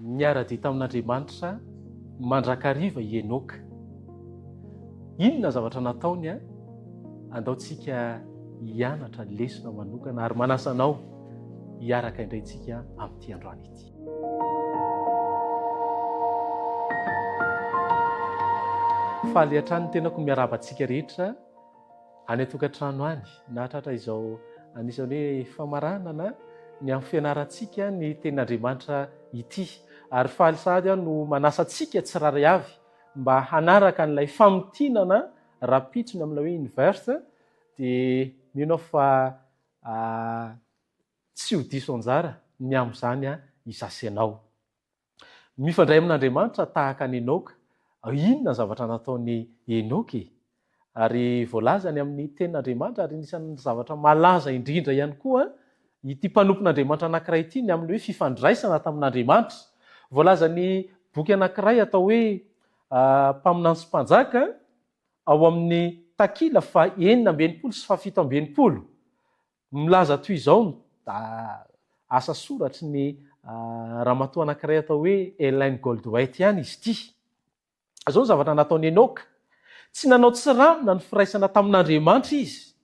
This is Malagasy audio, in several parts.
niara-dia tamin'Andriamanitra mandrakariva Enoka. Inona zavatra nataony a? Andaontsika hianatra lesona manokana ary manasanao hiaraka indrayntsika amin'ity androany ity. Faly hatrany tenako miarabantsika rehetra any atokantrano any na tratra izao anisan'ny hoe famaranana ny amin'ny fianarantsika ny tenin'Andriamanitra ity, ary faly sady aho no manasantsika tsiraray avy mba hanaraka an'ilay famotinana rapitsony amin'ilay hoe universe, dia mino fa tsy ho diso anjara ny amin'izany a izasy ianao. Mifandray amin'Andriamanitra tahaka ny Enoka. Inona zavatra nataony Enoka e? Ary voalazany amin'ny tenin'Andriamanitra, ary nisan'ny zavatra malaza indrindra ihany koa ity mpanompon'Andriamanitra anankiray ity ny amin'ny hoe fifandraisana tamin'Andriamanitra. Voalazany boky anankiray atao hoe mpaminany sy mpanjaka ao amin'ny takila fa 9 sy 17 milaza toy izao asa soratry ny ramatoa anankiray atao hoe Ellen Goldwait ihany izy ity. Zao zavatra nataony Enoka. Tsy nanao tsiramina ny firaisana tamin'Andriamanitra izy,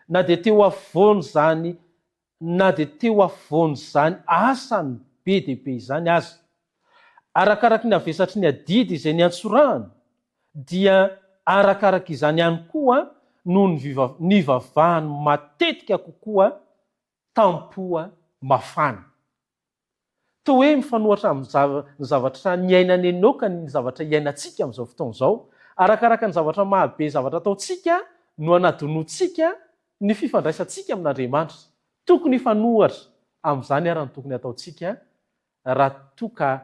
na dia teo afovoany zany, na dia teo afovoany zany asany be dia be izany aza. Arakaraka ny avesatry ny adidy izay niantsorahany, dia arakaraka izany ihany koa no ny vavahany matetika kokoa tampoa mafana. Toa hoe mifanohatra amin'ny zavatra niainany Enoka ny zavatra iainantsika amin'izao fotoana izao. Arakaraka ny zavatra mahabe zavatra ataontsika no anadinoantsika ny fifandraisantsika amin'Andriamanitra. Tokony hifanohatra amin'izany ary ny tokony ataontsika raha toka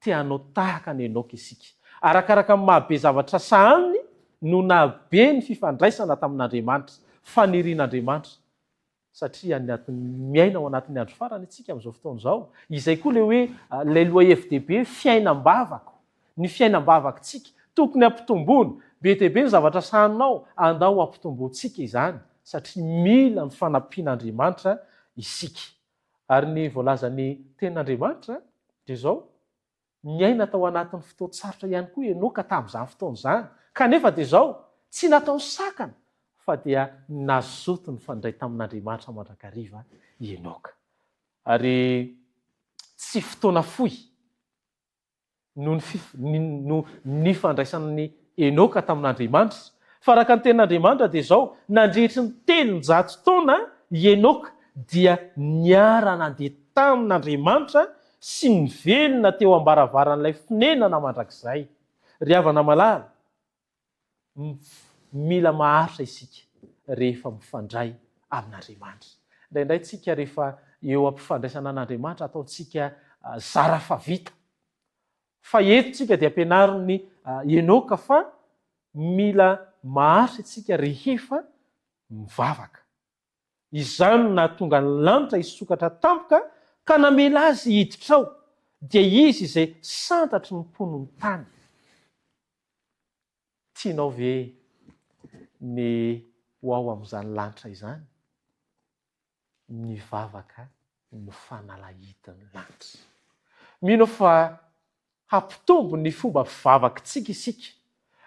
tianao tahaka ny Enoka isika. Arakaraka ny mahabe zavatra sahaniny no nahabe ny fifandraisana tamin'Andriamanitra, fanirian'Andriamanitra. Satria miaina ao anatin'ny andro farany itsika amin'izao fotoana izao. Izay koa le hoe ilay loi FDB, fiainam-bavaka. Ny fiainam-bavakantsika tokony ampitomboana. Be dia be ny zavatra sahaninao, andao ampitomboantsika izany, satria mila ny fanampian'Andriamanitra isika. Ary ny voalazan'ny tenin'Andriamanitra dia izao, miaina tao anatin'ny fotoan-tsarotra ihany koa Enoka tamin'izany fotoana izany. Kanefa dia izao, tsy nataony sakana, fa dia nazoto ny fandray tamin'Andriamanitra mandrakariva Enoka. Ary tsy fotoana fohy no ny fandraisan'ny Enoka tamin'Andriamanitra, fa araka ny tenin'Andriamanitra dia izao, nandrehitry ny 300 taona Enoka dia niara nandeha tamin'Andriamanitra sy nivelona teo am-baravaran'ilay fonenana mandrakizay. Ry havana malala, mila maharitra isika rehefa mifandray amin'Andriamanitra. Indraindray tsika rehefa eo ampifandraisana an'Andriamanitra ataontsika zara fa vita. Fa eto tsika dia ampianarin'ny Enoka fa mila maharitra isika rehefa mivavaka. Izany no nahatonga ny lanitra hisokatra tampoka ka namela azy hiditra ao, dia izy izay santatry ny mponiny tany. Tianao ve ny ho ao amin'izany lanitra izany? Mivavaka no fanalahidin'ny lanitra. Mino fa hampitombo ny fomba fivavakantsika isika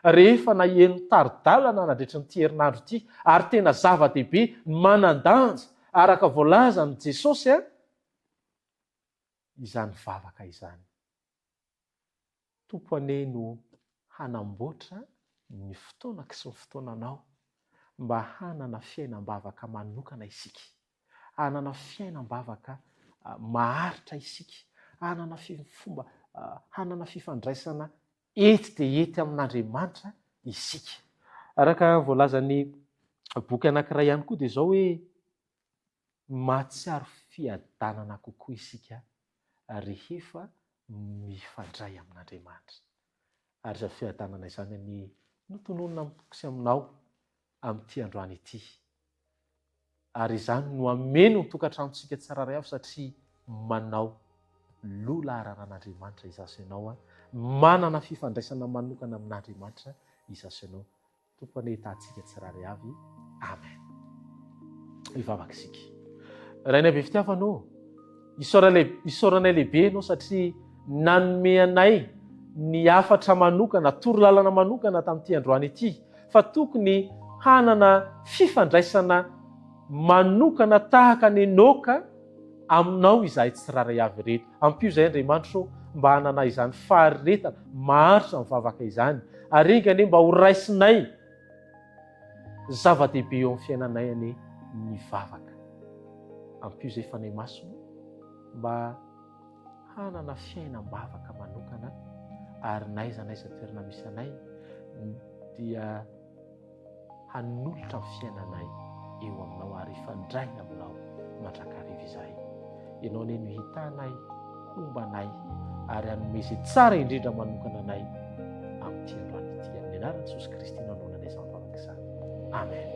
rehefa naheno taridalana nandritra ny herinandro ity, ary tena zava-dehibe manan-danja araka voalazan'i Jesosy izany vavaka izany. Tompo anie no hanamboatra ny fotoanako sy ny fotoananao mba hanana fiainam-bavaka manokana isika, hanana fiainam-bavaka maharitra isika, hanana fifandraisana ety dia ety amin'Andriamanitra isika. Araka voalazan'ny boky anankiray ihany koa dia izao hoe mahatsiaro fiadanana kokoa isika rehefa mifandray amin'Andriamanitra. Ary izany fiadanana izany ny notononina sy aminao amin'ity androany ity. Ary izany no ameno ny tokantranontsika tsiraray avy, satria manao lola araran'Andriamanitra izasy ianao, manana fifandraisana manokana amin'Andriamanitra izasy ianao. Tompo anie hitantsika tsiraray avy. Amen. Hivavaka isika. Rainay be fitiavanao, isaoranay lehibe ianao satria nanome anay ny afatra manokana, torolalana manokana tamin'ity androany ity, fa tokony hanana fifandraisana manokana tahaka ny Enoka aminao izahay tsiraray avy reto. Ampio izay Andriamanitra mba hanana izany faharetana maharitra mivavaka izany, ary ingany mba ho raisinay zava-dehibe eo amin'ny fiainanay any mivavaka. Ampio izay fanay masona mba hanana fiainam-bavaka manokana, ary naiza toerana misy anay dia hanolotra amin'ny fiainanay eo aminao ary ifandray aminao mandrakariva izahay. Ianao ny hitanay, hombanay, ary hanome izay tsara indrindra manokana anay amin'ity androany ity, amin'ny anaran'i Jesosy Kristy nanonana izany vavaka izany. Amen.